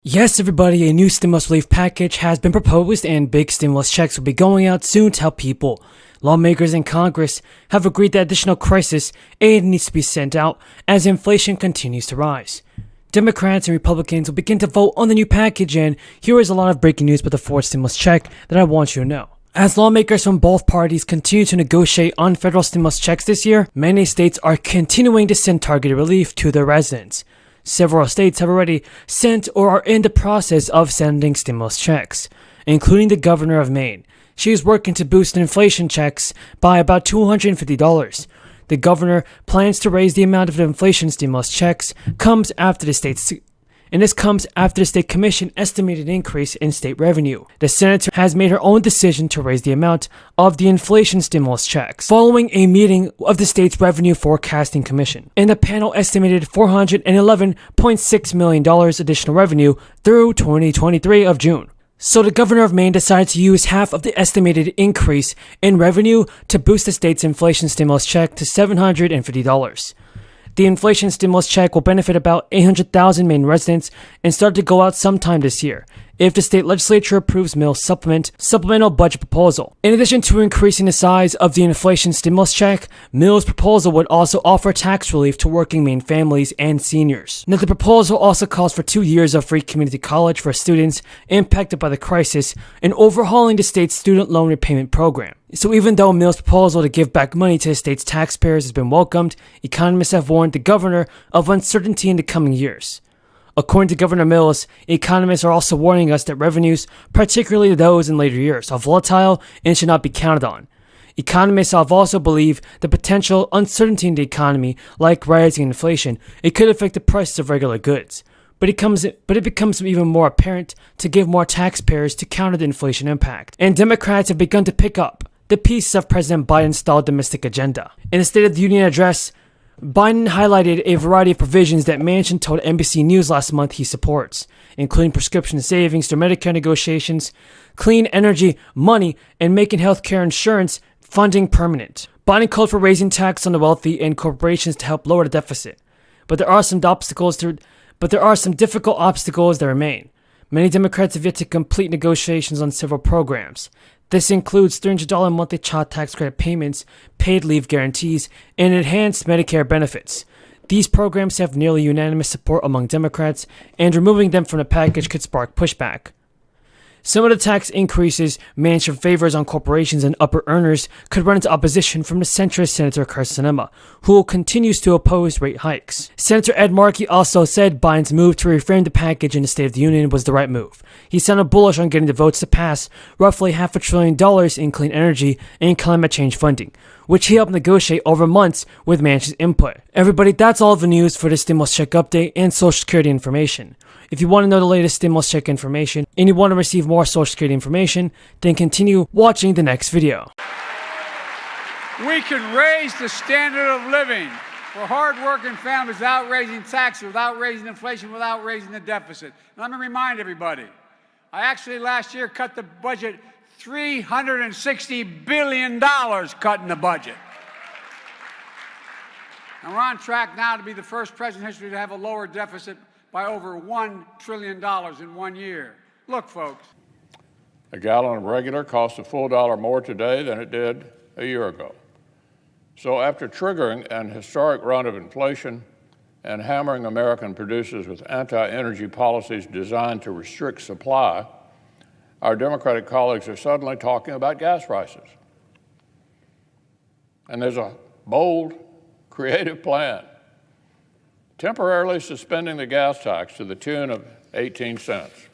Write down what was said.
Yes, everybody, a new stimulus relief package has been proposed and big stimulus checks will be going out soon to help people. Lawmakers in Congress have agreed that additional crisis aid needs to be sent out as inflation continues to rise. Democrats and Republicans will begin to vote on the new package, and here is a lot of breaking news about the fourth stimulus check that I want you to know. As lawmakers from both parties continue to negotiate on federal stimulus checks this year, many states are continuing to send targeted relief to their residents. Several states have already sent or are in the process of sending stimulus checks, including the governor of Maine. She is working to boost inflation checks by about $250. The governor plans to raise the amount of the inflation stimulus checks comes after the state commission estimated increase in state revenue. The senator has made her own decision to raise the amount of the inflation stimulus checks following a meeting of the state's revenue forecasting commission. And the panel estimated $411.6 million additional revenue through 2023 of June. So the governor of Maine decided to use half of the estimated increase in revenue to boost the state's inflation stimulus check to $750. The inflation stimulus check will benefit about 800,000 Maine residents and start to go out sometime this year if the state legislature approves Mill's supplemental budget proposal. In addition to increasing the size of the inflation stimulus check, Mill's proposal would also offer tax relief to working Maine families and seniors. Now, the proposal also calls for 2 years of free community college for students impacted by the crisis and overhauling the state's student loan repayment program. So even though Mill's proposal to give back money to the state's taxpayers has been welcomed, economists have warned the governor of uncertainty in the coming years. According to Governor Mills, economists are also warning us that revenues, particularly those in later years, are volatile and should not be counted on. Economists have also believed the potential uncertainty in the economy, like rising inflation, it could affect the prices of regular goods. But it becomes even more apparent to give more taxpayers to counter the inflation impact. And Democrats have begun to pick up the pieces of President Biden's stalled domestic agenda. In the State of the Union address, Biden highlighted a variety of provisions that Manchin told NBC News last month he supports, including prescription savings through Medicare negotiations, clean energy, money, and making healthcare insurance funding permanent. Biden called for raising tax on the wealthy and corporations to help lower the deficit. But there are some difficult obstacles that remain. Many Democrats have yet to complete negotiations on several programs. This includes $300 monthly child tax credit payments, paid leave guarantees, and enhanced Medicare benefits. These programs have nearly unanimous support among Democrats, and removing them from the package could spark pushback. Some of the tax increases Manchin favors on corporations and upper earners could run into opposition from the centrist Senator Kyrsten Sinema, who continues to oppose rate hikes. Senator Ed Markey also said Biden's move to reframe the package in the State of the Union was the right move. He sounded bullish on getting the votes to pass roughly $500 billion in clean energy and climate change funding, which he helped negotiate over months with Manchin's input. Everybody, that's all of the news for the stimulus check update and Social Security information. If you want to know the latest stimulus check information and you want to receive more Social Security information, then continue watching the next video. We can raise the standard of living for hard-working families without raising taxes, without raising inflation, without raising the deficit. And let me remind everybody, I actually last year cut the budget $360 billion cut in the budget. And we're on track now to be the first president in history to have a lower deficit by over $1 trillion in 1 year. Look, folks. A gallon of regular costs a full dollar more today than it did a year ago. So after triggering an historic run of inflation and hammering American producers with anti-energy policies designed to restrict supply, our Democratic colleagues are suddenly talking about gas prices. And there's a bold, creative plan, temporarily suspending the gas tax to the tune of 18 cents.